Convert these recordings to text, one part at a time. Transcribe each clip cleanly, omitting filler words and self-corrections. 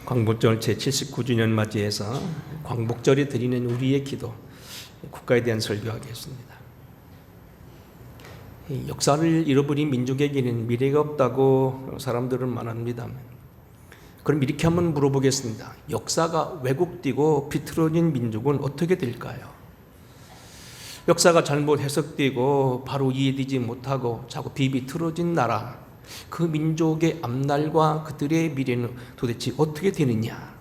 광복절 제79주년 맞이해서 광복절에 드리는 우리의 기도, 국가에 대한 설교하겠습니다. 역사를 잃어버린 민족에게는 미래가 없다고 사람들은 말합니다. 그럼 이렇게 한번 물어보겠습니다. 역사가 왜곡되고 비틀어진 민족은 어떻게 될까요? 역사가 잘못 해석되고 바로 이해되지 못하고 자꾸 비비틀어진 나라, 그 민족의 앞날과 그들의 미래는 도대체 어떻게 되느냐?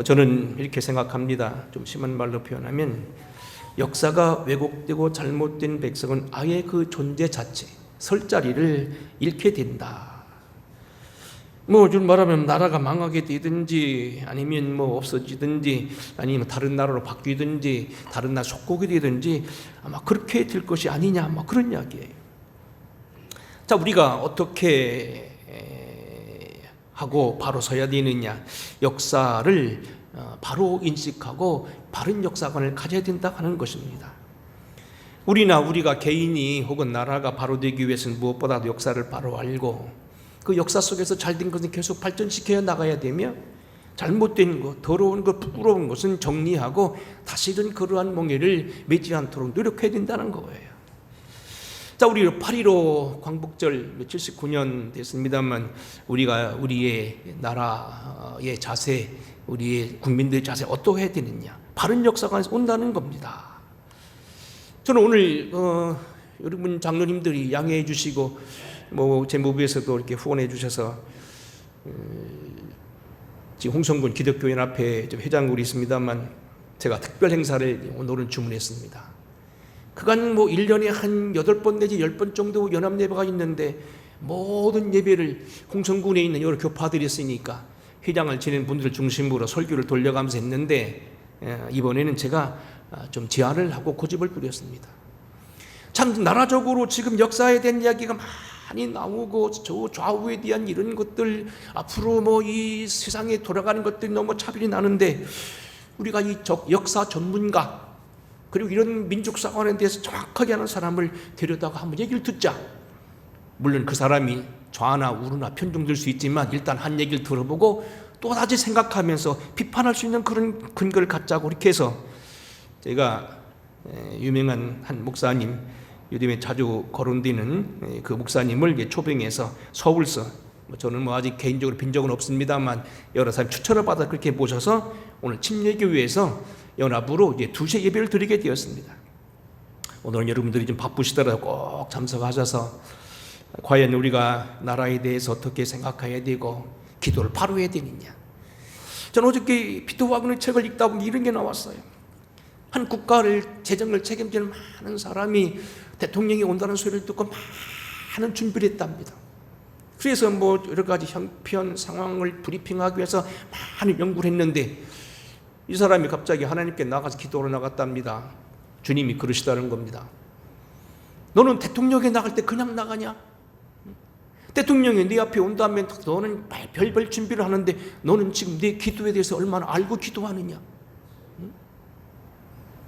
저는 이렇게 생각합니다. 좀 심한 말로 표현하면 역사가 왜곡되고 잘못된 백성은 아예 그 존재 자체, 설 자리를 잃게 된다. 좀 말하면 나라가 망하게 되든지 아니면 없어지든지 아니면 다른 나라로 바뀌든지 다른 나라 속국이 되든지 아마 그렇게 될 것이 아니냐, 그런 이야기예요. 자, 우리가 어떻게 하고 바로 서야 되느냐? 역사를 바로 인식하고 바른 역사관을 가져야 된다 하는 것입니다. 우리가 개인이 혹은 나라가 바로 되기 위해서는 무엇보다도 역사를 바로 알고 그 역사 속에서 잘된 것은 계속 발전시켜 나가야 되며 잘못된 것, 더러운 것, 부끄러운 것은 정리하고 다시는 그러한 몽해를 맺지 않도록 노력해야 된다는 거예요. 자, 우리 8.15 광복절 79년 됐습니다만 우리가 우리의 나라의 자세, 우리의 국민들의 자세 어떻게 해야 되느냐? 바른 역사관에서 온다는 겁니다. 저는 오늘 여러분 장로님들이 양해해 주시고 재무부에서도 이렇게 후원해 주셔서 지금 홍성군 기독교연합회 회장으로 있습니다만 제가 특별 행사를 오늘은 주문했습니다. 그간 1년에 한 8번 내지 10번 정도 연합 예배가 있는데 모든 예배를 홍성군에 있는 여러 교파들이 있으니까 회장을 지낸 분들을 중심으로 설교를 돌려가면서 했는데 이번에는 제가 좀 제안을 하고 고집을 부렸습니다. 참 나라적으로 지금 역사에 대한 이야기가 많이 나오고 저 좌우에 대한 이런 것들 앞으로 이 세상에 돌아가는 것들이 너무 차별이 나는데 우리가 이 역사 전문가 그리고 이런 민족사관에 대해서 정확하게 하는 사람을 데려다가 한번 얘기를 듣자. 물론 그 사람이 좌나 우르나 편중될 수 있지만 일단 한 얘기를 들어보고 또다시 생각하면서 비판할 수 있는 그런 근거를 갖자고 이렇게 해서 제가 유명한 한 목사님, 요즘에 자주 거론되는 그 목사님을 초빙해서 서울서, 저는 아직 개인적으로 빈 적은 없습니다만 여러 사람 추천을 받아 그렇게 모셔서 오늘 침례교회에서 연합으로 2시에 예배를 드리게 되었습니다. 오늘은 여러분들이 좀 바쁘시더라도 꼭 참석하셔서 과연 우리가 나라에 대해서 어떻게 생각해야 되고 기도를 바로 해야 되느냐. 저는 어저께 피터 와그너 책을 읽다 보니 이런 게 나왔어요. 한 국가를 재정을 책임지는 많은 사람이 대통령이 온다는 소리를 듣고 많은 준비를 했답니다. 그래서 여러 가지 형편 상황을 브리핑하기 위해서 많은 연구를 했는데 이 사람이 갑자기 하나님께 나가서 기도로 나갔답니다. 주님이 그러시다는 겁니다. 너는 대통령에 나갈 때 그냥 나가냐? 대통령이 네 앞에 온다면 너는 별별 준비를 하는데 너는 지금 네 기도에 대해서 얼마나 알고 기도하느냐?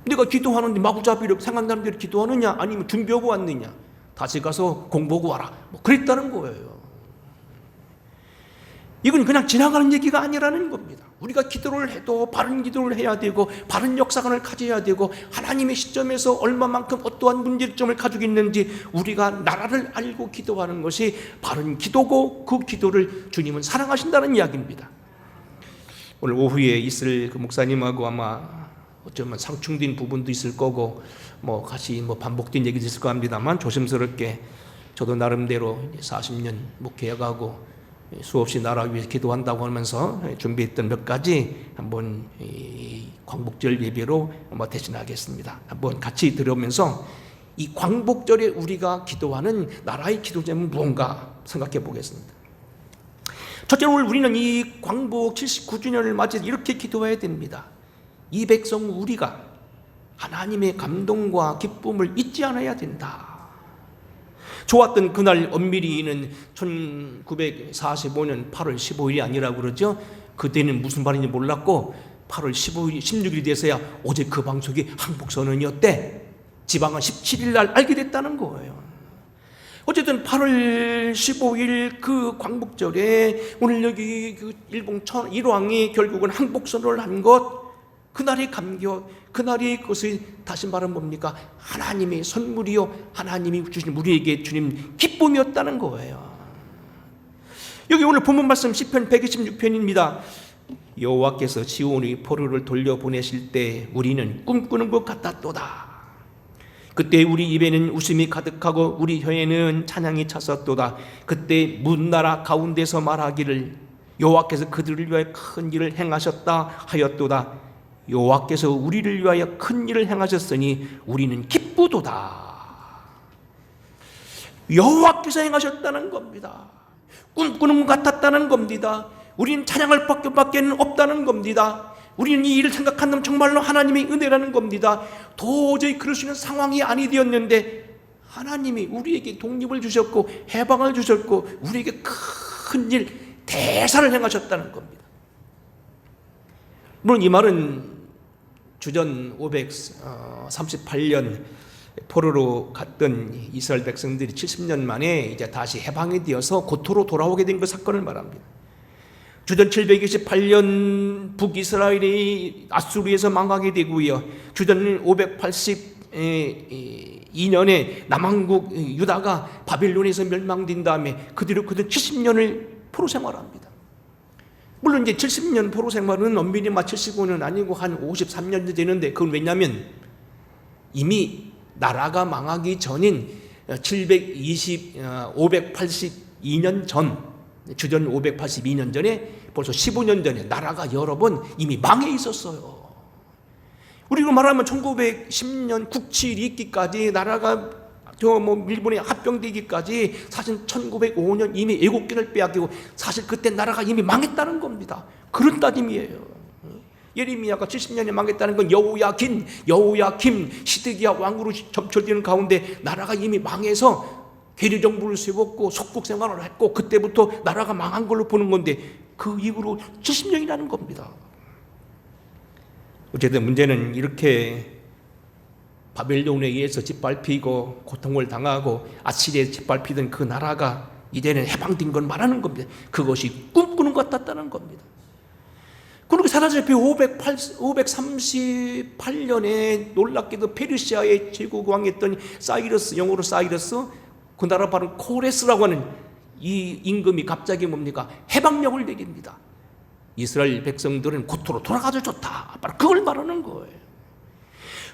네가 기도하는데 마구잡이로 생각나는 대로 기도하느냐? 아니면 준비하고 왔느냐? 다시 가서 공부하고 와라. 그랬다는 거예요. 이건 그냥 지나가는 얘기가 아니라는 겁니다. 우리가 기도를 해도 바른 기도를 해야 되고 바른 역사관을 가져야 되고 하나님의 시점에서 얼마만큼 어떠한 문제점을 가지고 있는지 우리가 나라를 알고 기도하는 것이 바른 기도고 그 기도를 주님은 사랑하신다는 이야기입니다. 오늘 오후에 있을 그 목사님하고 아마 어쩌면 상충된 부분도 있을 거고 같이 반복된 얘기도 있을 겁니다만 조심스럽게 저도 나름대로 40년 목회해가고 수없이 나라 위해서 기도한다고 하면서 준비했던 몇 가지 한번 광복절 예배로 대신하겠습니다. 한번 같이 들으면서 이 광복절에 우리가 기도하는 나라의 기도 제목은 무언가 생각해 보겠습니다. 첫째로 우리는 이 광복 79주년을 맞이해서 이렇게 기도해야 됩니다. 이 백성 우리가 하나님의 감동과 기쁨을 잊지 않아야 된다. 좋았던 그날 엄밀히는 1945년 8월 15일이 아니라고 그러죠. 그때는 무슨 말인지 몰랐고 8월 15일, 16일이 돼서야 어제 그 방송이 항복선언이었대. 지방은 17일 날 알게 됐다는 거예요. 어쨌든 8월 15일 그 광복절에 오늘 여기 그 일본 일왕이 결국은 항복선언을 한 것, 그날의 감격, 그날의 것을 다시 말하면 뭡니까? 하나님의 선물이요, 하나님이 주신 우리에게 주님 기쁨이었다는 거예요. 여기 오늘 본문 말씀 시편 126편입니다. 여호와께서 시온의 포로를 돌려보내실 때 우리는 꿈꾸는 것 같았도다. 그때 우리 입에는 웃음이 가득하고 우리 혀에는 찬양이 찼었도다. 그때 문나라 가운데서 말하기를 여호와께서 그들을 위하여 큰 일을 행하셨다 하였도다. 여호와께서 우리를 위하여 큰 일을 행하셨으니 우리는 기쁘도다. 여호와께서 행하셨다는 겁니다. 꿈꾸는 것 같았다는 겁니다. 우리는 찬양할 밖에는 없다는 겁니다. 우리는 이 일을 생각한다면 정말로 하나님의 은혜라는 겁니다. 도저히 그럴 수 있는 상황이 아니 되었는데 하나님이 우리에게 독립을 주셨고 해방을 주셨고 우리에게 큰 일, 대사를 행하셨다는 겁니다. 물론 이 말은 주전 538년 포로로 갔던 이스라엘 백성들이 70년 만에 이제 다시 해방이 되어서 고토로 돌아오게 된 그 사건을 말합니다. 주전 728년 북이스라엘이 아수르에서 망하게 되고요. 주전 582년에 남왕국 유다가 바빌론에서 멸망된 다음에 그들은 70년을 포로 생활합니다. 물론 이제 70년 포로 생활은 엄밀히 75년 아니고 한 53년 되는데 그건 왜냐하면 이미 나라가 망하기 전인 582년 전, 주전 582년 전에 벌써 15년 전에 나라가 여러 번 이미 망해 있었어요. 우리로 말하면 1910년 국치일이 있기까지 나라가 일본에 합병되기까지 사실 1905년 이미 애국권을 빼앗기고 사실 그때 나라가 이미 망했다는 겁니다. 그런 따짐이에요. 예레미야가 70년에 망했다는 건 여호야김 시드기야 왕으로 점철되는 가운데 나라가 이미 망해서 괴뢰 정부를 세웠고 속국 생활을 했고 그때부터 나라가 망한 걸로 보는 건데 그 이후로 70년이라는 겁니다. 어쨌든 문제는 이렇게 바벨론에 의해서 짓밟히고 고통을 당하고 아시리아에 짓밟히던 그 나라가 이제는 해방된 걸 말하는 겁니다. 그것이 꿈꾸는 것 같았다는 겁니다. 그렇게 사라졌고 538년에 놀랍게도 페르시아의 제국왕이었던 사이러스, 영어로 사이러스, 그 나라 바로 코레스라고 하는 이 임금이 갑자기 뭡니까? 해방령을 내립니다. 이스라엘 백성들은 고토로 돌아가도 좋다. 바로 그걸 말하는 거예요.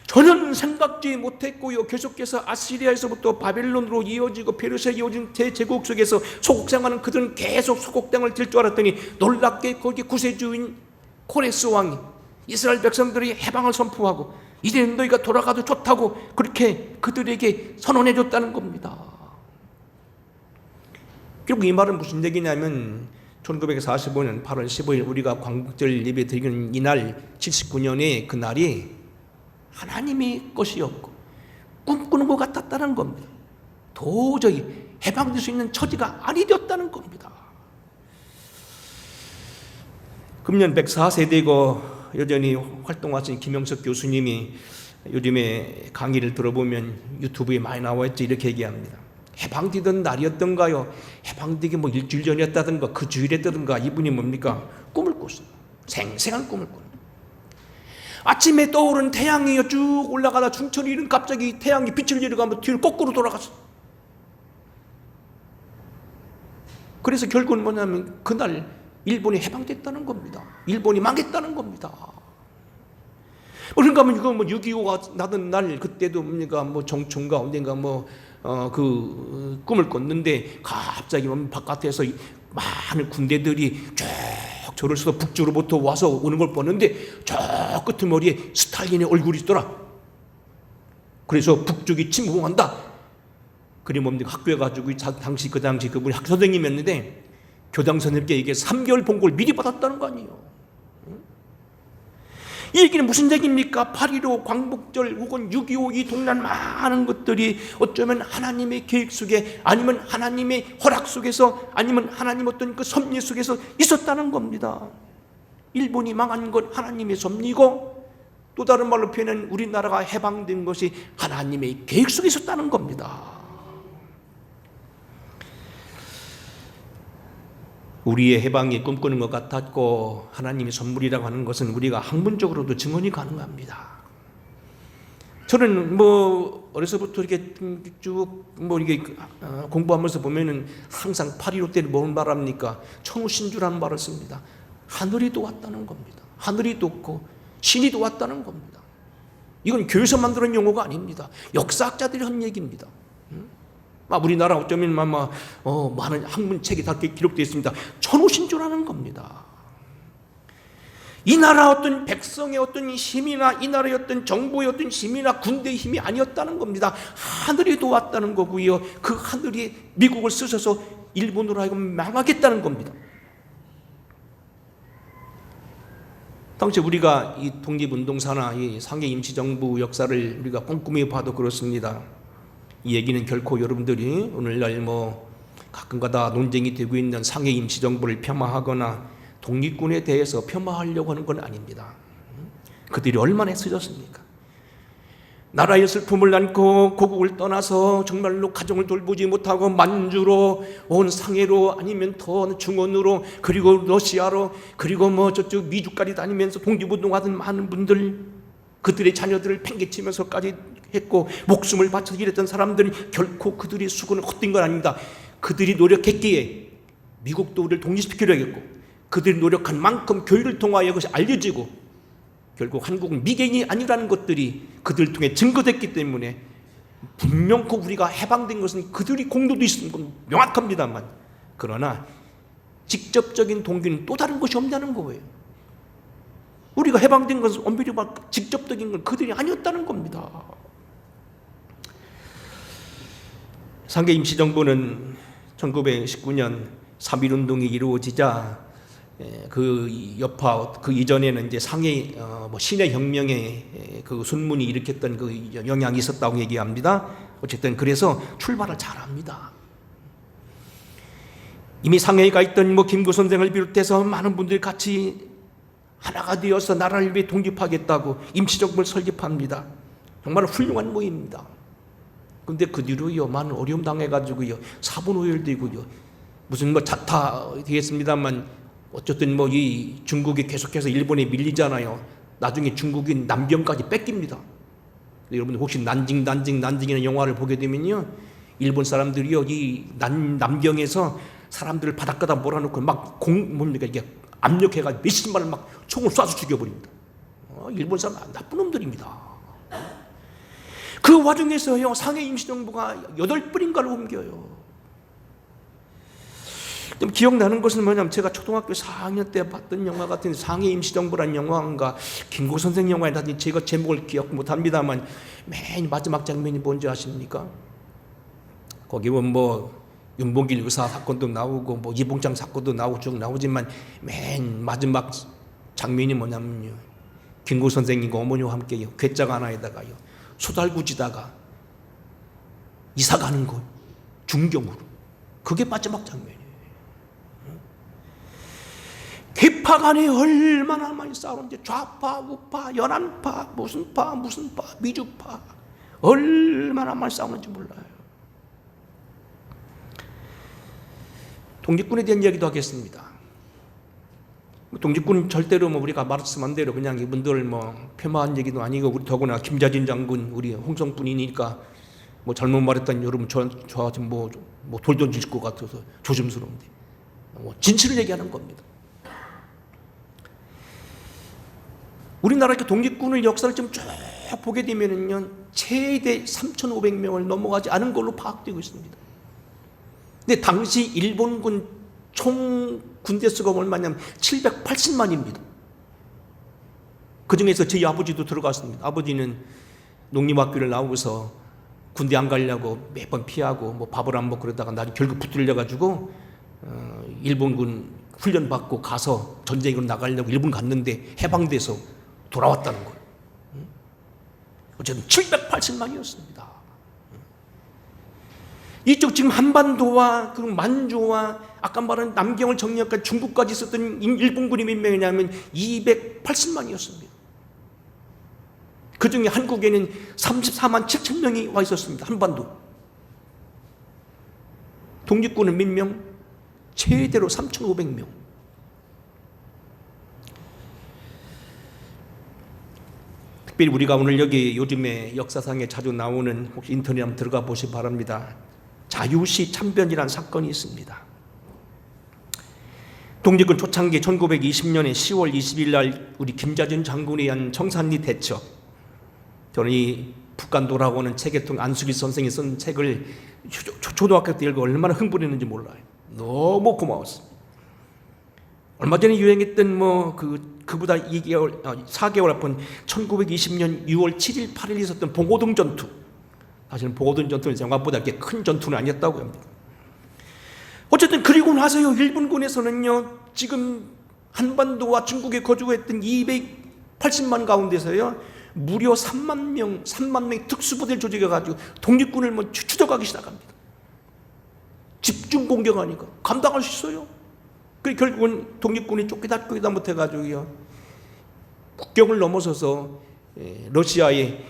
전혀 생각지 못했고요. 계속해서 아시리아에서부터 바벨론으로 이어지고 페르시아 이어진 제국 속에서 소국생활하는 그들은 계속 소국 땅을 들 줄 알았더니 놀랍게 거기 구세주인 코레스 왕이 이스라엘 백성들이 해방을 선포하고 이제는 너희가 돌아가도 좋다고 그렇게 그들에게 선언해 줬다는 겁니다. 결국 이 말은 무슨 얘기냐면 1945년 8월 15일 우리가 광복절 예배 드리는 이날 79년의 그 날이 하나님의 것이었고 꿈꾸는 것 같았다는 겁니다. 도저히 해방될 수 있는 처지가 아니 되었다는 겁니다. 금년 104세대고 여전히 활동하신 김영석 교수님이 요즘에 강의를 들어보면 유튜브에 많이 나와 있죠. 이렇게 얘기합니다. 해방되던 날이었던가요? 해방되기 일주일 전이었다든가 그 주일이었다든가 이분이 뭡니까? 꿈을 꿨어요. 생생한 꿈을 꿨어요. 아침에 떠오른 태양이 쭉 올라가다 중천이 이른 갑자기 태양이 빛을 잃어가면서 뒤로 거꾸로 돌아갔어. 그래서 결국은 뭐냐면 그날 일본이 해방됐다는 겁니다. 일본이 망했다는 겁니다. 그러니까 이거 6.25가 나던 날 그때도 뭡니까 정촌가 언젠가 그 꿈을 꿨는데 갑자기 바깥에서 많은 군대들이 쭉 저럴서 북쪽으로부터 와서 오는 걸 보는데 저 끄트머리에 스탈린의 얼굴이 있더라. 그래서 북쪽이 침공한다. 그래 뭡니까 학교에 가지고 당시 그분이 학교 선생님이었는데 교장 선생님께 이게 3개월 봉고를 미리 받았다는 거 아니에요. 이 얘기는 무슨 얘기입니까? 8.15 광복절 혹은 6.25 이 동란 많은 것들이 어쩌면 하나님의 계획 속에 아니면 하나님의 허락 속에서 아니면 하나님 어떤 그 섭리 속에서 있었다는 겁니다. 일본이 망한 건 하나님의 섭리고 또 다른 말로 표현하면 우리나라가 해방된 것이 하나님의 계획 속에 있었다는 겁니다. 우리의 해방이 꿈꾸는 것 같았고 하나님의 선물이라고 하는 것은 우리가 학문적으로도 증언이 가능합니다. 저는 어려서부터 이렇게 쭉 이게 공부하면서 보면은 항상 8.15 때는 뭘 말합니까? 천우신주라는 말을 씁니다. 하늘이 도왔다는 겁니다. 하늘이 돕고 신이 도왔다는 겁니다. 이건 교회에서 만드는 용어가 아닙니다. 역사학자들이 한 얘기입니다. 우리나라 어쩌면 많은 학문책이 다 기록되어 있습니다. 천우신주라는 겁니다. 이 나라 어떤 백성의 어떤 힘이나 이 나라의 어떤 정부의 어떤 힘이나 군대의 힘이 아니었다는 겁니다. 하늘이 도왔다는 거고요. 그 하늘이 미국을 쓰셔서 일본으로 하여금 망하겠다는 겁니다. 당시 우리가 이 독립운동사나 이 상해 임시정부 역사를 우리가 꼼꼼히 봐도 그렇습니다. 이 얘기는 결코 여러분들이 오늘날 가끔가다 논쟁이 되고 있는 상해 임시정부를 폄하하거나 독립군에 대해서 폄하하려고 하는 건 아닙니다. 그들이 얼마나 애쓰셨습니까? 나라의 슬픔을 안고 고국을 떠나서 정말로 가정을 돌보지 못하고 만주로 온 상해로 아니면 더 중원으로 그리고 러시아로 그리고 저쪽 미주까지 다니면서 독립운동하던 많은 분들 그들의 자녀들을 팽개치면서까지 했고 목숨을 바쳐 일했던 사람들이 결코 그들의 수고는 헛된 건 아닙니다. 그들이 노력했기에 미국도 우리를 독립시키려 했고 그들이 노력한 만큼 교육을 통하여 그것이 알려지고 결국 한국은 미개인이 아니라는 것들이 그들을 통해 증거됐기 때문에 분명코 우리가 해방된 것은 그들이 공로도 있는 건 명확합니다만 그러나 직접적인 동기는 또 다른 것이 없다는 거예요. 우리가 해방된 것은 엄밀히 말 직접적인 건 그들이 아니었다는 겁니다. 상해 임시정부는 1919년 3.1운동이 이루어지자 그 여파 그 이전에는 이제 상해 신의 혁명에 그 순문이 일으켰던 그 영향이 있었다고 얘기합니다. 어쨌든 그래서 출발을 잘합니다. 이미 상해에 가 있던 김구 선생을 비롯해서 많은 분들이 같이 하나가 되어서 나라를 위해 독립하겠다고 임시정부를 설립합니다. 정말 훌륭한 모임입니다. 근데 그 뒤로요 많은 어려움 당해가지고요 사분오열되고요 무슨 자타 되겠습니다만 어쨌든 이 중국이 계속해서 일본에 밀리잖아요. 나중에 중국인 남경까지 뺏깁니다. 여러분 혹시 난징이라는 영화를 보게 되면요 일본 사람들이요 이 남경에서 사람들을 바닷가다 몰아놓고 이게 압력해가지고 몇십 마를 총을 쏴서 죽여버립니다. 일본 사람 나쁜 놈들입니다. 그 와중에서요 상해 임시정부가 8번인가를 옮겨요. 좀 기억나는 것은 뭐냐면 제가 초등학교 4학년 때 봤던 영화 같은 상해 임시정부라는 영화인가 김구 선생 영화에 제가 제목을 기억 못합니다만 맨 마지막 장면이 뭔지 아십니까? 거기 윤봉길 의사 사건도 나오고 이봉창 사건도 나오고 쭉 나오지만 맨 마지막 장면이 뭐냐면요 김구 선생님과 어머니와 함께 괴짝 하나에다가요 소달구지다가 이사 가는 곳 중경으로 그게 마지막 장면이에요. 계파 간에 얼마나 많이 싸우는지 좌파 우파 연안파 무슨 파 미주파 얼마나 많이 싸우는지 몰라요. 독립군에 대한 이야기도 하겠습니다. 독립군 절대로 우리가 말씀한 대로 그냥 이분들 폄하한 얘기도 아니고 우리 더구나 김자진 장군 우리 홍성뿐이니까 잘못 말했다니 여러분 저한테 돌 던질 것 같아서 조심스러운데 진실을 얘기하는 겁니다. 우리나라 독립군의 역사를 좀 쭉 보게 되면은요 최대 3,500명을 넘어가지 않은 걸로 파악되고 있습니다. 근데 당시 일본군 총 군대 수가 얼마냐면 780만입니다. 그 중에서 저희 아버지도 들어갔습니다. 아버지는 농림학교를 나오고서 군대 안 가려고 매번 피하고 밥을 안 먹고 그러다가 나중에 결국 붙들려가지고 일본군 훈련 받고 가서 전쟁으로 나가려고 일본 갔는데 해방돼서 돌아왔다는 거예요. 어쨌든 780만이었습니다. 이쪽 지금 한반도와 그 만주와 아까 말한 남경을 정리할까 중국까지 있었던 일본군이 몇 명이냐면 280만이었습니다. 그 중에 한국에는 34만 7천 명이 와 있었습니다. 한반도. 독립군은 몇 명? 최대로 3,500명. 특별히 우리가 오늘 여기 요즘에 역사상에 자주 나오는, 혹시 인터넷 한번 들어가 보시기 바랍니다. 자유시 참변이라는 사건이 있습니다. 독립군 초창기 1920년에 10월 20일 날 우리 김자진 장군이 한 청산리 대첩, 저는 이 북한 돌아오는 책의 안수기 선생이 쓴 책을 초등학교 때 읽고 얼마나 흥분했는지 몰라요. 너무 고마웠습니다. 얼마 전에 유행했던 그보다 4개월 앞은 1920년 6월 7일 8일 있었던 봉오동 전투. 사실은 봉오동 전투는 생각보다 이렇게 큰 전투는 아니었다고 합니다. 어쨌든 그리고 나서요, 일본군에서는요, 지금 한반도와 중국에 거주했던 280만 가운데서요, 무려 3만 명 특수부대를 조직해가지고 독립군을 추적하기 시작합니다. 집중 공격하니까 감당할 수 있어요. 그리고 결국은 독립군이 쫓기다 못해가지고요, 국경을 넘어서서 러시아의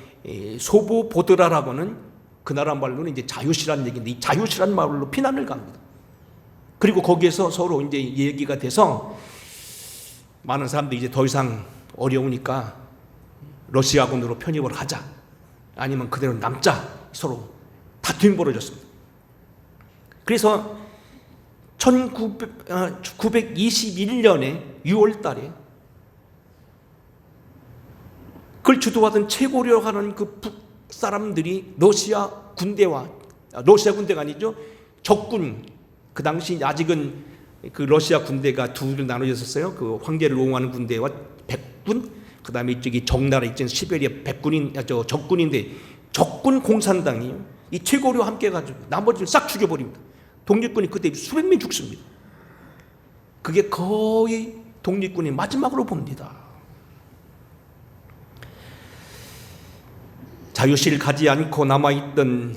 소보보드라라고는 그 나라 말로는 이제 자유시라는 얘기인데, 이 자유시라는 말로 피난을 갑니다. 그리고 거기에서 서로 이제 얘기가 돼서 많은 사람들이 이제 더 이상 어려우니까 러시아군으로 편입을 하자, 아니면 그대로 남자, 서로 다툼이 벌어졌습니다. 그래서 1921년에 6월 달에 그걸 주도하던 최고려라고 하는 그 북사람들이 러시아 군대가 아니죠, 적군, 그 당시 아직은 그 러시아 군대가 두 개로 나눠져 있었어요. 그 황제를 옹호하는 군대와 백군, 그 다음에 이쪽이 적나라 있잖아요, 시베리아 적군인데, 적군 공산당이 이 최고려와 함께 해가지고 나머지를 싹 죽여버립니다. 독립군이 그때 수백 명이 죽습니다. 그게 거의 독립군의 마지막으로 봅니다. 자유시를 가지 않고 남아있던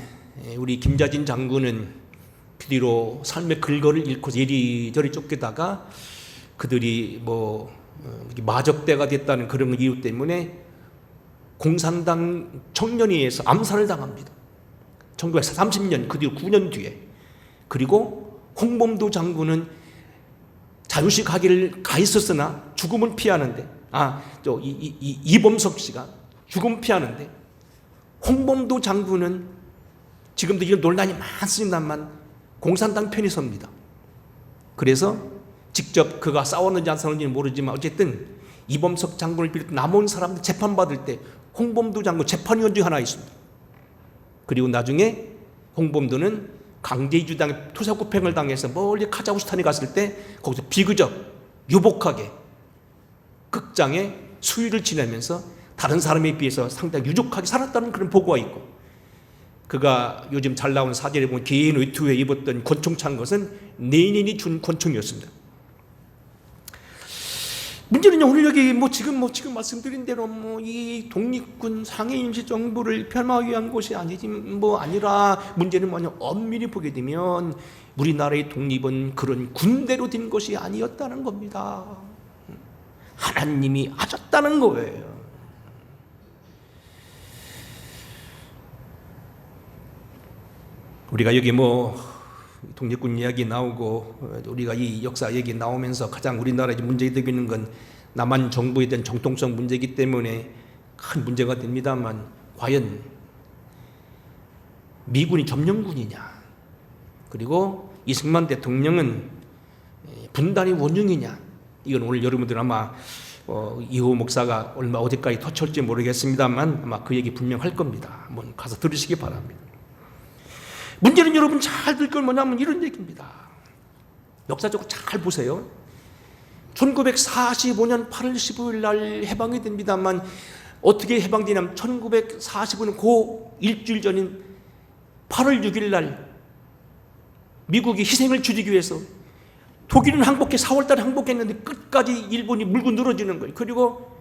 우리 김자진 장군은 그 뒤로 삶의 근거를 잃고 이리저리 쫓기다가 그들이 마적대가 됐다는 그런 이유 때문에 공산당 청년회에서 암살을 당합니다. 1930년, 그 뒤로 9년 뒤에. 그리고 홍범도 장군은 자유시 가기를 가 있었으나 죽음을 피하는데, 이범석 씨가 죽음을 피하는데, 홍범도 장군은 지금도 이런 논란이 많습니다만 공산당 편이 섭니다. 그래서 직접 그가 싸웠는지 안 싸웠는지는 모르지만 어쨌든 이범석 장군을 비롯해 남은 사람들 재판받을 때 홍범도 장군 재판위원 중에 하나 있습니다. 그리고 나중에 홍범도는 강제이주당의 투사구팽을 당해서 멀리 카자흐스탄에 갔을 때 거기서 비극적 유복하게 극장에 수위를 지내면서 다른 사람에 비해서 상당히 유족하게 살았다는 그런 보고가 있고, 그가 요즘 잘 나온 사진에 보면 긴 외투에 입었던 권총 찬 것은 레닌이 준 권총이었습니다. 문제는요, 오늘 여기 지금 말씀드린 대로 이 독립군 상해 임시정부를 폄하하기 위한 것이 아니라 문제는 엄밀히 보게 되면 우리나라의 독립은 그런 군대로 된 것이 아니었다는 겁니다. 하나님이 하셨다는 거예요. 우리가 여기 독립군 이야기 나오고 우리가 이 역사 얘기 나오면서 가장 우리나라에 문제가 되고 있는 건 남한 정부에 대한 정통성 문제이기 때문에 큰 문제가 됩니다만, 과연 미군이 점령군이냐, 그리고 이승만 대통령은 분단의 원흉이냐, 이건 오늘 여러분들 아마 이호 목사가 얼마 어디까지 터치할지 모르겠습니다만 아마 그 얘기 분명 할 겁니다. 한번 가서 들으시기 바랍니다. 문제는 여러분 잘 들 건 뭐냐면 이런 얘기입니다. 역사적으로 잘 보세요. 1945년 8월 15일 날 해방이 됩니다만 어떻게 해방되냐면 1945년 그 일주일 전인 8월 6일 날 미국이 희생을 줄이기 위해서 독일은 항복해 4월 달에 항복했는데 끝까지 일본이 물고 늘어지는 거예요. 그리고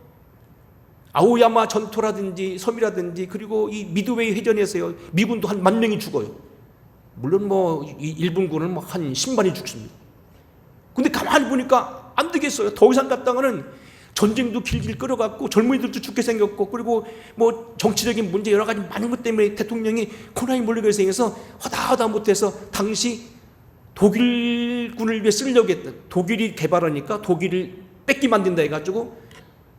아오야마 전투라든지 섬이라든지 그리고 이 미드웨이 해전에서요, 미군도 한 10,000명이 죽어요. 물론 이 일본군은 한 10만이 죽습니다. 근데 가만히 보니까 안 되겠어요. 더 이상 갔다가는 전쟁도 길길 끌어갔고 젊은이들도 죽게 생겼고, 그리고 정치적인 문제 여러 가지 많은 것 때문에 대통령이 코로나에 몰리게 생겨서 하다 못해서 당시 독일 독일군을 위해 쓰려고 했던, 독일이 개발하니까 독일을 뺏기 만든다 해가지고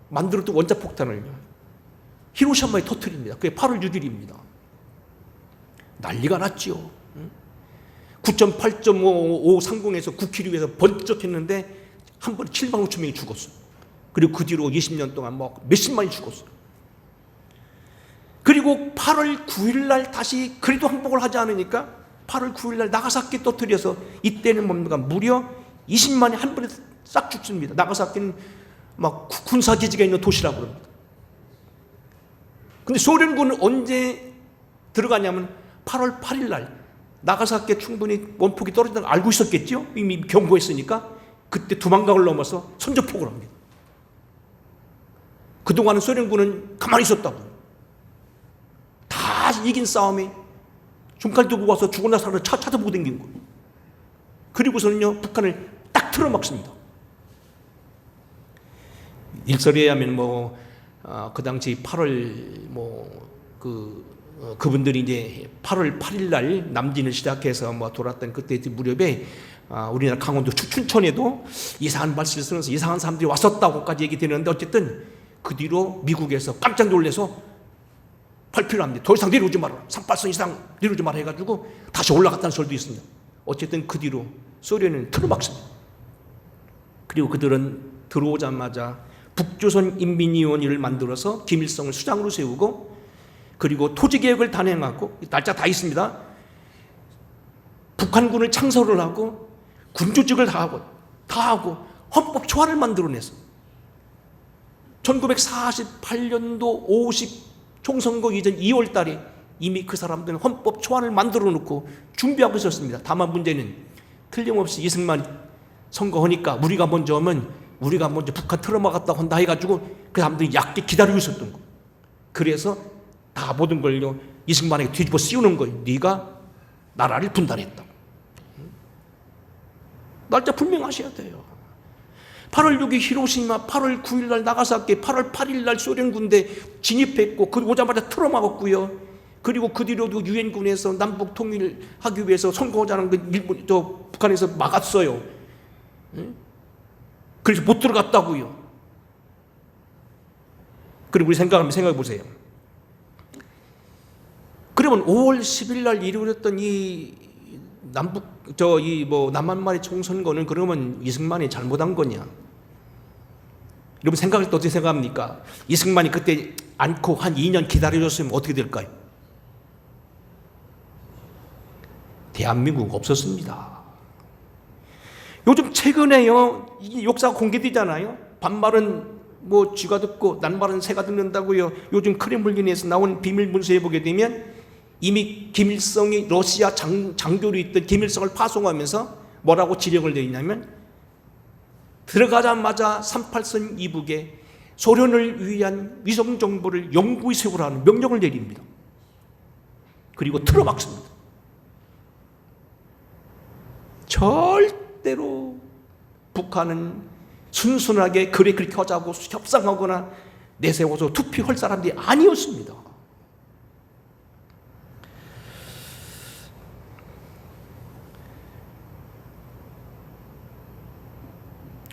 만들었던 원자폭탄을요, 히로시마에 터뜨립니다. 그게 8월 6일입니다. 난리가 났죠. 9.8.530에서 9km에서 번쩍했는데 한 번에 7만 5천 명이 죽었어요. 그리고 그 뒤로 20년 동안 뭐 몇십만이 죽었어요. 그리고 8월 9일 날 다시 그래도 항복을 하지 않으니까 8월 9일 날 나가사키 터뜨려서 이때는 뭡니까? 무려 20만이 한 번에 싹 죽습니다. 나가사키는 막 군사기지가 있는 도시라고 그럽니다. 근데 소련군은 언제 들어가냐면 8월 8일 날 나가사키에 충분히 원폭이 떨어진다는 걸 알고 있었겠죠? 이미 경고했으니까 그때 두만강을 넘어서 선전포고를 합니다. 그동안은 소련군은 가만히 있었다고. 다 이긴 싸움에 중칼 들고 와서 죽었나 살았나 찾아보고 댕긴 거예요. 그리고서는요, 북한을 딱 틀어막습니다. 일설에 의하면 그 당시 8월 그분들이 이제 8월 8일 날 남진을 시작해서 돌았던 그때 무렵에 우리나라 강원도 춘천에도 이상한 말씀을 쓰면서 이상한 사람들이 왔었다고까지 얘기되는데, 어쨌든 그 뒤로 미국에서 깜짝 놀라서 발표를 합니다. 더 이상 내려오지 마라. 38선 이상 내려오지 마라 해가지고 다시 올라갔다는 설도 있습니다. 어쨌든 그 뒤로 소련은 틀어막습니다. 그리고 그들은 들어오자마자 북조선인민위원회를 만들어서 김일성을 수장으로 세우고, 그리고 토지개혁을 단행하고, 날짜 다 있습니다. 북한군을 창설을 하고 군조직을 다 하고 헌법 초안을 만들어냈어. 1948년도 50 총선거 이전 2월 달에 이미 그 사람들은 헌법 초안을 만들어 놓고 준비하고 있었습니다. 다만 문제는 틀림없이 이승만이 선거하니까 우리가 먼저 하면 우리가 먼저 북한 틀어막았다고 한다 해가지고 그 사람들이 얕게 기다리고 있었던 거예요. 그래서 다 모든 걸요, 이승만에게 뒤집어 씌우는 거예요. 네가 나라를 분단했다. 날짜 분명하셔야 돼요. 8월 6일 히로시마, 8월 9일 날 나가사키, 8월 8일 날 소련 군대 진입했고, 그리고 오자마자 틀어막았고요. 그리고 그 뒤로도 유엔군에서 남북 통일하기 위해서 선거하자는 거 북한에서 막았어요. 그래서 못 들어갔다고요. 그리고 우리 생각해 보세요. 그러면 5월 10일 날 이루어졌던 이 남한만의 총선거는 그러면 이승만이 잘못한 거냐? 여러분 생각할 때 어떻게 생각합니까? 이승만이 그때 않고 한 2년 기다려줬으면 어떻게 될까요? 대한민국 없었습니다. 요즘 최근에요, 이 역사가 공개되잖아요. 반말은 쥐가 듣고 낱말은 새가 듣는다고요. 요즘 크렘린에서 나온 비밀 문서에 보게 되면 이미 김일성이 러시아 장교로 있던 김일성을 파송하면서 뭐라고 지령을 내리냐면, 들어가자마자 38선 이북에 소련을 위한 위성 정보를 영구히 세우라는 명령을 내립니다. 그리고 틀어막습니다. 절대로 북한은 순순하게 그렇게 하자고 협상하거나 내세워서 투표할 사람들이 아니었습니다.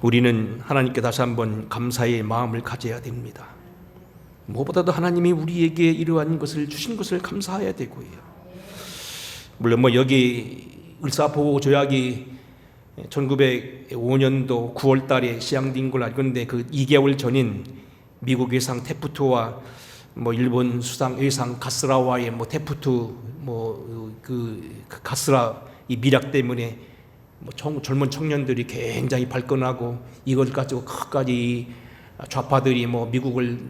우리는 하나님께 다시 한번 감사의 마음을 가져야 됩니다. 무엇보다도 하나님이 우리에게 이러한 것을 주신 것을 감사해야 되고요. 물론 여기 을사보호 조약이 1905년도 9월 달에 시행된 걸로 알고 있는데, 그 2개월 전인 미국 외상 테프트와 일본 수상 외상 가스라와의 테프트 그 가스라 이 미락 때문에 젊은 청년들이 굉장히 발끈하고, 이걸 가지고 끝까지 좌파들이 미국을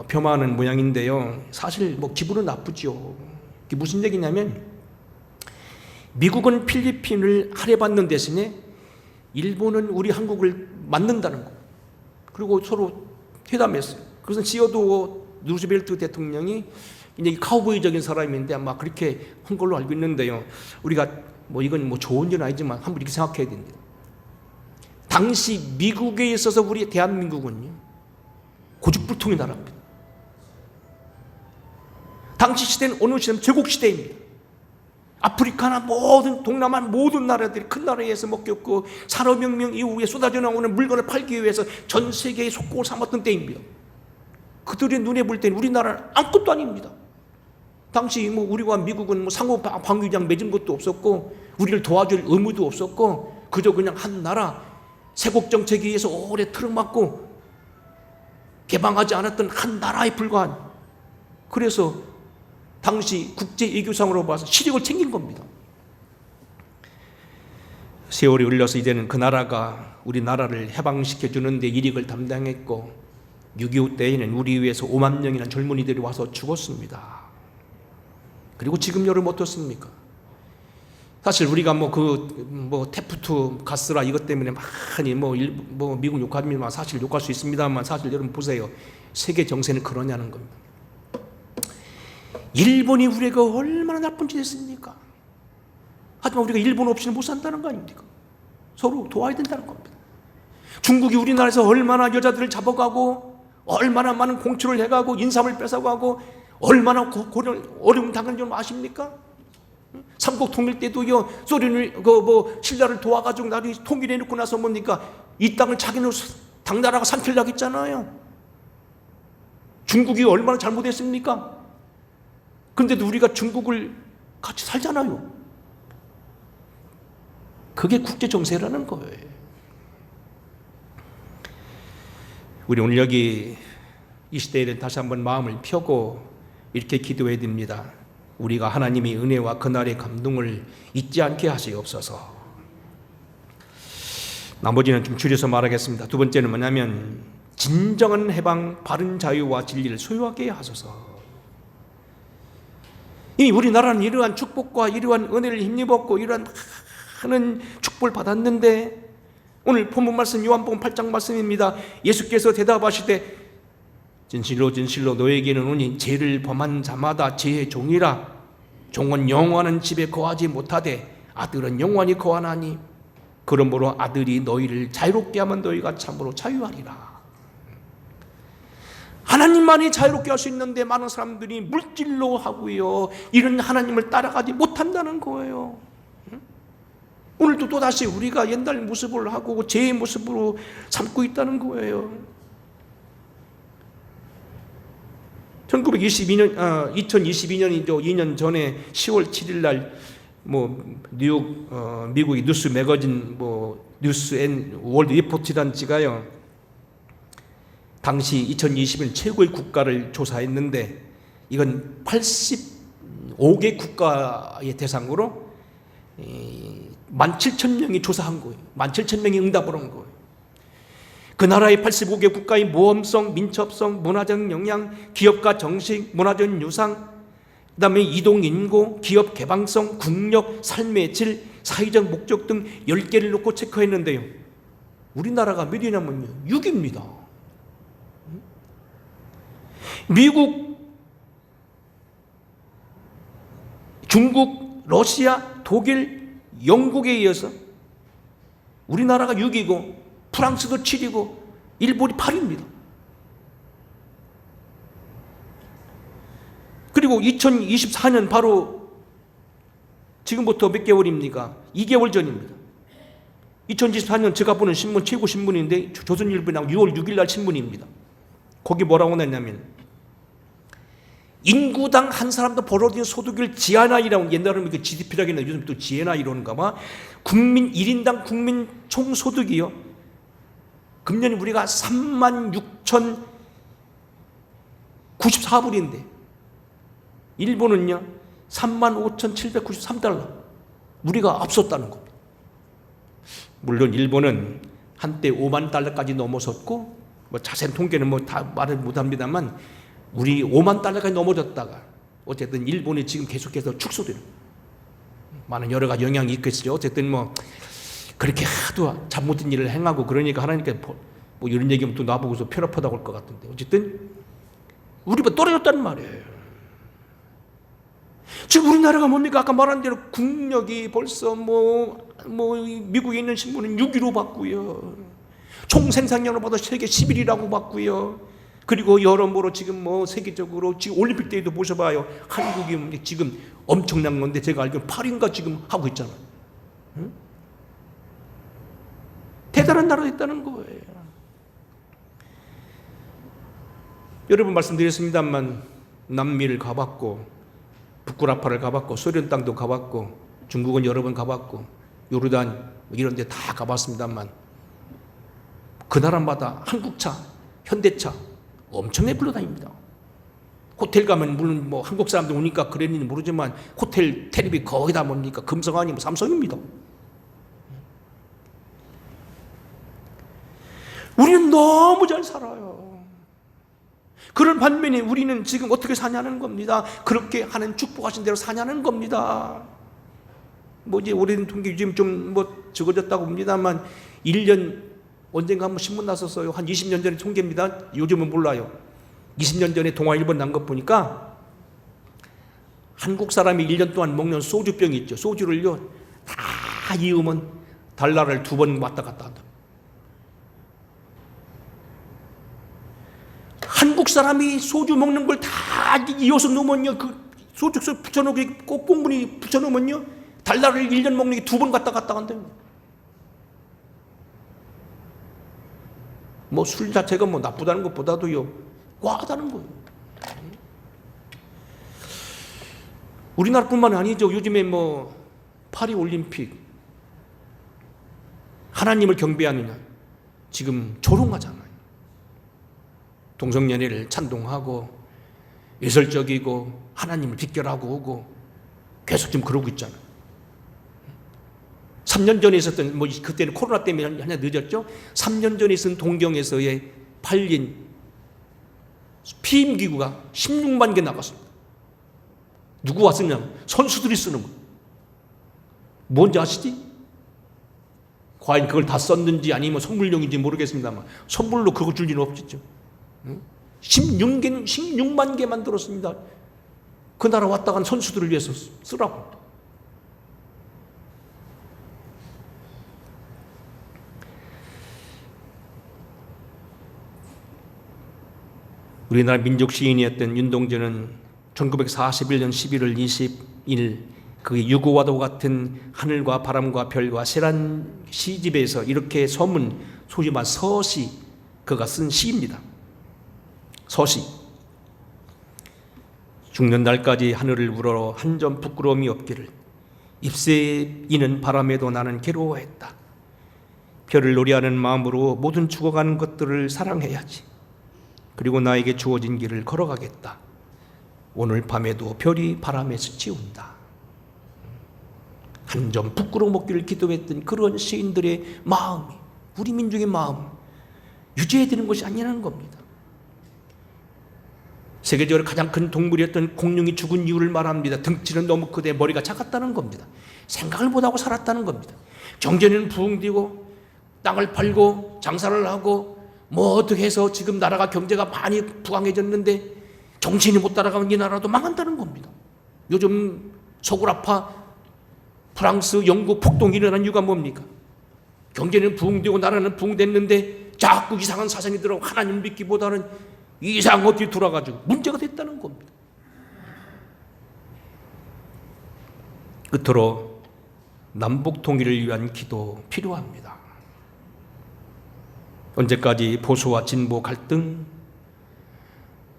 폄하하는 모양인데요. 사실 기분은 나쁘죠. 이게 무슨 얘기냐면, 미국은 필리핀을 할애받는 대신에 일본은 우리 한국을 맞는다는 거. 그리고 서로 회담했어요. 그래서 지어도 루즈벨트 대통령이 이제 카우보이적인 사람인데 아마 그렇게 한 걸로 알고 있는데요. 우리가 이건 좋은 일은 아니지만 한번 이렇게 생각해야 됩니다. 당시 미국에 있어서 우리 대한민국은요, 고집불통의 나라입니다. 당시 시대는 어느 시대는 제국 시대입니다. 아프리카나 모든 동남아 모든 나라들이 큰 나라에서 먹혔고 산업혁명 이후에 쏟아져 나오는 물건을 팔기 위해서 전 세계의 속국을 삼았던 때입니다. 그들의 눈에 볼 때는 우리나라는 아무것도 아닙니다. 당시 뭐 우리와 미국은 뭐 상호 방위장 맺은 것도 없었고 우리를 도와줄 의무도 없었고 그저 그냥 한 나라 세국 정책에 의해서 오래 틀어막고 개방하지 않았던 한 나라에 불과한, 그래서 당시 국제 외교상으로 봐서 실력을 챙긴 겁니다. 세월이 흘러서 이제는 그 나라가 우리나라를 해방시켜 주는데 일익을 담당했고 6.25 때에는 우리 위해서 5만 명이나 젊은이들이 와서 죽었습니다. 그리고 지금 여러분 어떻습니까? 사실 우리가 테프트 가스라 이것 때문에 많이 미국 욕합니다만 사실 욕할 수 있습니다만 사실 여러분 보세요. 세계 정세는 그러냐는 겁니다. 일본이 우리가 얼마나 나쁜 짓 했습니까? 하지만 우리가 일본 없이는 못 산다는 거 아닙니까? 서로 도와야 된다는 겁니다. 중국이 우리나라에서 얼마나 여자들을 잡아가고 얼마나 많은 공초를 해가고 인삼을 뺏어가고 얼마나 어려움 당한 줄 아십니까? 삼국 통일 때도요, 소련을 신라를 도와가지고 나중에 통일해놓고 나서 뭡니까? 이 땅을 자기는 당나라가 삼키려고 했잖아요. 중국이 얼마나 잘못했습니까? 근데도 우리가 중국을 같이 살잖아요. 그게 국제 정세라는 거예요. 우리 오늘 여기 이 시대에 다시 한번 마음을 펴고 이렇게 기도해야 됩니다. 우리가 하나님의 은혜와 그날의 감동을 잊지 않게 하시옵소서. 나머지는 좀 줄여서 말하겠습니다. 두 번째는 뭐냐면 진정한 해방, 바른 자유와 진리를 소유하게 하소서. 이미 우리나라는 이러한 축복과 이러한 은혜를 힘입었고 이러한 많은 축복을 받았는데 오늘 본문 말씀 요한복음 8장 말씀입니다. 예수께서 대답하시되 진실로 진실로 너에게는 오니 죄를 범한 자마다 죄의 종이라. 종은 영원한 집에 거하지 못하되 아들은 영원히 거하나니 그러므로 아들이 너희를 자유롭게 하면 너희가 참으로 자유하리라. 하나님만이 자유롭게 할 수 있는데 많은 사람들이 물질로 하고요 이런 하나님을 따라가지 못한다는 거예요. 오늘도 또다시 우리가 옛날 모습을 하고 죄의 모습으로 삼고 있다는 거예요. 2022년이죠. 2년 전에 10월 7일 날 뉴욕 미국의 뉴스 매거진 뉴스 앤 월드 리포트라는 지가요. 당시 2021년 최고의 국가를 조사했는데 이건 85개 국가의 대상으로 17,000명이 조사한 거예요. 17,000명이 응답을 한 거예요. 그 나라의 85개 국가의 모험성, 민첩성, 문화적 역량, 기업가 정식, 문화적 유상, 그 다음에 이동인구, 기업 개방성, 국력, 삶의 질, 사회적 목적 등 10개를 놓고 체크했는데요. 우리나라가 몇이냐면요 6입니다. 미국, 중국, 러시아, 독일, 영국에 이어서 우리나라가 6이고 프랑스도 7이고 일본이 8입니다. 그리고 2024년 바로 지금부터 몇 개월입니까? 2개월 전입니다. 2024년 제가 보는 신문 최고 신문인데 조선일보에 나온 6월 6일 날 신문입니다. 거기 뭐라고 냈냐면 인구당 한 사람도 벌어들인 소득을 GNI라고 옛날에는 GDP라고 했는데 요즘 또 GNI 이러는가 봐. 국민 1인당 국민 총소득이요. 금년 우리가 36,094불인데 일본은요 35,793달러. 우리가 앞섰다는 겁니다. 물론 일본은 한때 5만 달러까지 넘어섰고 자세한 통계는 다 말을 못합니다만 우리 5만 달러까지 넘어졌다가 어쨌든 일본이 지금 계속해서 축소되는 많은 여러 가지 영향이 있겠죠. 어쨌든 그렇게 하도 잘못된 일을 행하고 그러니까 하나님께 이런 얘기하면 또 나보고서 편협하다고 할 것 같은데 어쨌든 우리보다 떨어졌다는 말이에요. 지금 우리나라가 뭡니까? 아까 말한 대로 국력이 벌써 미국에 있는 신문은 6위로 봤고요. 총 생산량으로 봐도 세계 11위라고 봤고요. 그리고 여러모로 지금 뭐 세계적으로 지금 올림픽 때에도 보셔봐요. 한국이 지금 엄청난 건데 제가 알기로는 8인가 지금 하고 있잖아요. 응? 대단한 나라가 있다는 거예요. 여러분 말씀드렸습니다만 남미를 가봤고 북구라파를 가봤고 소련 땅도 가봤고 중국은 여러 번 가봤고 요르단 이런 데 다 가봤습니다만 그 나라마다 한국차, 현대차 엄청나게 불러다닙니다. 호텔 가면 물론 뭐 한국 사람들 오니까 그랬는지 모르지만 호텔 텔레비 거의 다 뭡니까? 금성 아니면 삼성입니다. 우리는 너무 잘 살아요. 그런 반면에 우리는 지금 어떻게 사냐는 겁니다. 그렇게 하는 축복하신 대로 사냐는 겁니다. 뭐 이제 오래된 통계 요즘 좀 뭐 적어졌다고 봅니다만 1년 언젠가 한번 신문 났었어요. 한 20년 전의 통계입니다. 요즘은 몰라요. 20년 전에 동아일보 난 것 보니까 한국 사람이 1년 동안 먹는 소주병이 있죠. 소주를요 다 이으면 달러를 2번 왔다 갔다 한다. 한국 사람이 소주 먹는 걸 다 이어서 놓으면요, 그 소주서 붙여놓고 꼭공분이 붙여놓으면요, 달러를 1년 먹는 게 2번 갔다 갔다 한대요. 뭐 술 자체가 뭐 나쁘다는 것보다도요, 과하다는 거예요. 우리나라뿐만 아니죠. 요즘에 뭐 파리 올림픽 하나님을 경배하느냐 지금 조롱하잖아요. 동성연애를 찬동하고 예설적이고 하나님을 비껴라고 오고 계속 지금 그러고 있잖아요. 3년 전에 있었던 뭐 그때는 코로나 때문에 하나 늦었죠. 3년 전에 있었던 동경에서의 팔린 피임기구가 16만 개 나갔습니다. 누구가 쓰냐? 선수들이 쓰는 거. 뭔지 아시지? 과연 그걸 다 썼는지 아니면 선물용인지 모르겠습니다만 선물로 그거 줄 리는 없겠죠. 16만 개 만들었습니다. 그 나라 왔다 간 선수들을 위해서 쓰라고. 우리나라 민족 시인이었던 윤동주는 1941년 11월 20일 그 유고와도 같은 하늘과 바람과 별과 새란 시집에서 이렇게 소문 소지만 서시 그가 쓴 시입니다. 서시. 죽는 날까지 하늘을 우러러 한 점 부끄러움이 없기를 잎새 이는 바람에도 나는 괴로워했다. 별을 노래하는 마음으로 모든 죽어가는 것들을 사랑해야지. 그리고 나에게 주어진 길을 걸어가겠다. 오늘 밤에도 별이 바람에 스치운다. 한 점 부끄러움 없기를 기도했던 그런 시인들의 마음이 우리 민족의 마음 유지해야 되는 것이 아니라는 겁니다. 세계적으로 가장 큰 동물이었던 공룡이 죽은 이유를 말합니다. 덩치는 너무 크되 머리가 작았다는 겁니다. 생각을 못하고 살았다는 겁니다. 경제는 부흥되고 땅을 팔고 장사를 하고 뭐 어떻게 해서 지금 나라가 경제가 많이 부강해졌는데 정신이 못 따라가면 이 나라도 망한다는 겁니다. 요즘 서구라파 프랑스, 영국 폭동이 일어난 이유가 뭡니까? 경제는 부흥되고 나라는 부흥됐는데 자꾸 이상한 사상이 들어가고 하나님 믿기보다는 이상한 것들이 돌아가지고 문제가 됐다는 겁니다. 끝으로 남북 통일을 위한 기도 필요합니다. 언제까지 보수와 진보 갈등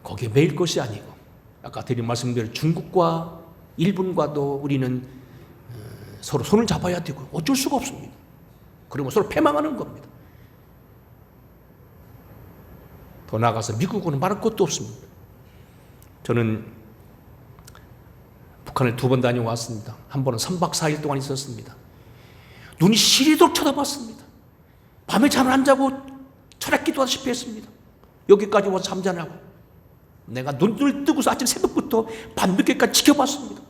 거기에 매일 것이 아니고 아까 드린 말씀대로 중국과 일본과도 우리는 서로 손을 잡아야 되고 어쩔 수가 없습니다. 그러면 서로 패망하는 겁니다. 더 나아가서 미국은 말할 것도 없습니다. 저는 북한을 2번 다녀왔습니다. 한 번은 3박 4일 동안 있었습니다. 눈이 시리도록 쳐다봤습니다. 밤에 잠을 안 자고 철학 기도하다시피 했습니다. 여기까지 와서 잠자냐고. 내가 눈을 뜨고서 아침 새벽부터 밤늦게까지 지켜봤습니다.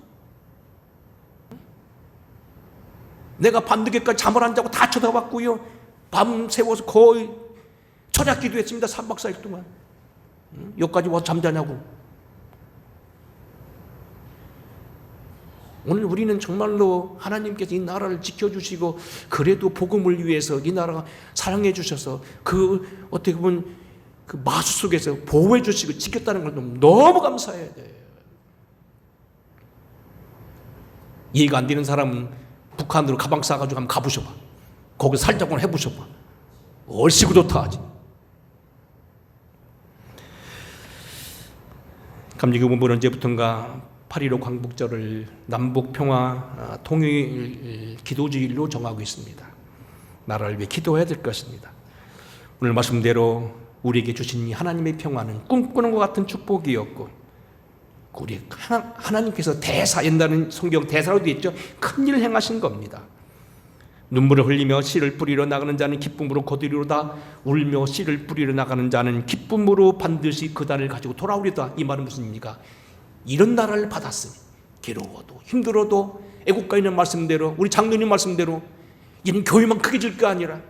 내가 밤늦게까지 잠을 안 자고 다 쳐다봤고요. 밤 새워서 거의 철학 기도했습니다. 3박 4일 동안. 여기까지 와서 잠자냐고. 오늘 우리는 정말로 하나님께서 이 나라를 지켜주시고 그래도 복음을 위해서 이 나라가 사랑해 주셔서 그 어떻게 보면 그 마수 속에서 보호해 주시고 지켰다는 걸 너무 감사해야 돼요. 이해가 안 되는 사람은 북한으로 가방 싸가지고 한번 가보셔봐. 거기 살자고 해보셔봐. 얼씨구 좋다 하지. 감리교본부는 언제부턴가 8.15 광복절을 남북평화 통일 기도주일로 정하고 있습니다. 나라를 위해 기도해야 될 것입니다. 오늘 말씀대로 우리에게 주신 이 하나님의 평화는 꿈꾸는 것 같은 축복이었고, 우리 하나님께서 대사, 옛날은 성경 대사로 되어 있죠. 큰 일을 행하신 겁니다. 눈물을 흘리며 씨를 뿌리러 나가는 자는 기쁨으로 거두리로다. 울며 씨를 뿌리러 나가는 자는 기쁨으로 반드시 그 달을 가지고 돌아오리다. 이 말은 무슨 의미입니까? 이런 나라를 받았으니 괴로워도 힘들어도 애국가 있는 말씀대로, 우리 장로님 말씀대로 이는 교회만 크게 질 게 아니라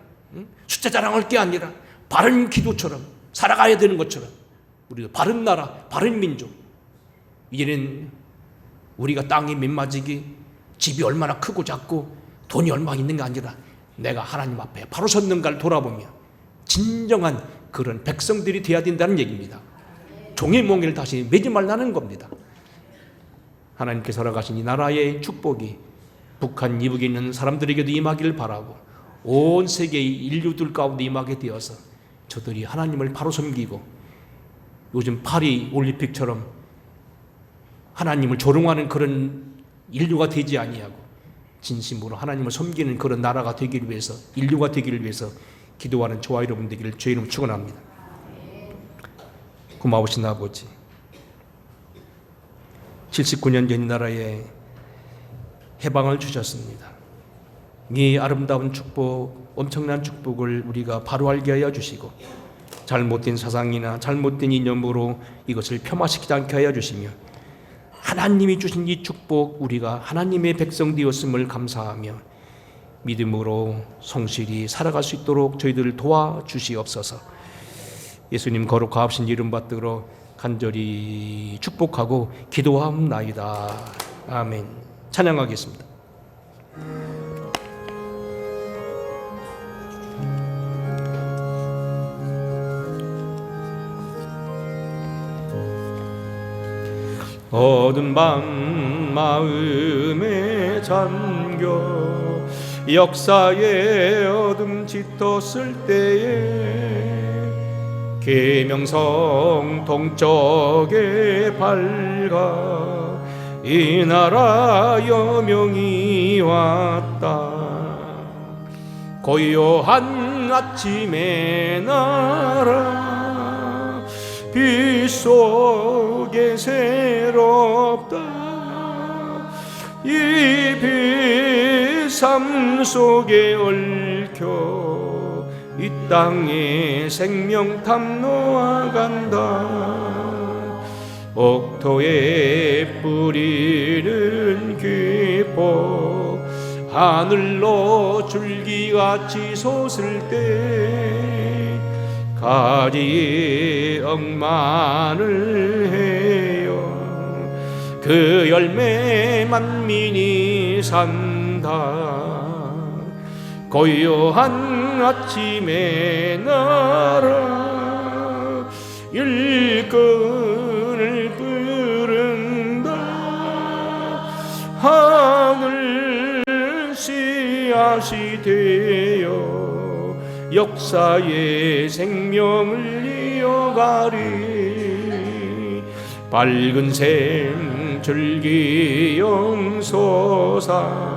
숫자 자랑할 게 아니라 바른 기도처럼 살아가야 되는 것처럼 우리가 바른 나라, 바른 민족, 이제는 우리가 땅이 민맞이기, 집이 얼마나 크고 작고 돈이 얼마 있는 게 아니라 내가 하나님 앞에 바로 섰는가를 돌아보며 진정한 그런 백성들이 되어야 된다는 얘기입니다. 종의 몽에를 다시 매지 말라는 겁니다. 하나님께서 허락하신 이 나라의 축복이 북한 이북에 있는 사람들에게도 임하기를 바라고 온 세계의 인류들 가운데 임하게 되어서 저들이 하나님을 바로 섬기고 요즘 파리 올림픽처럼 하나님을 조롱하는 그런 인류가 되지 아니하고 진심으로 하나님을 섬기는 그런 나라가 되기를 위해서, 인류가 되기를 위해서 기도하는 저와 여러분 되기를 주의 이름으로 축원합니다. 고마우신 아버지, 79년 전 이 나라에 해방을 주셨습니다. 이 아름다운 축복, 엄청난 축복을 우리가 바로 알게 하여 주시고 잘못된 사상이나 잘못된 이념으로 이것을 폄하시키지 않게 하여 주시며 하나님이 주신 이 축복, 우리가 하나님의 백성 되었음을 감사하며 믿음으로 성실히 살아갈 수 있도록 저희들을 도와주시옵소서. 예수님 거룩하신 이름 받들어 간절히 축복하고 기도하옵나이다. 아멘. 찬양하겠습니다. 어두운 밤 마음에 잠겨 역사의 어둠 짙었을 때에 계명성 동쪽에 밝아 이 나라 여명이 왔다. 고요한 아침의 나라 빛 속에 새롭다. 이 빛 삶 속에 얽혀 이 땅에 생명 탐로아간다. 옥토에 뿌리는 기포 하늘로 줄기같이 솟을 때 가지에 억만을 해요. 그 열매 만민이 산다. 고요한 아침의 나라 일꾼을 부른다. 하늘 씨앗이 되어 역사의 생명을 이어가리. 밝은 샘 줄기 영솟아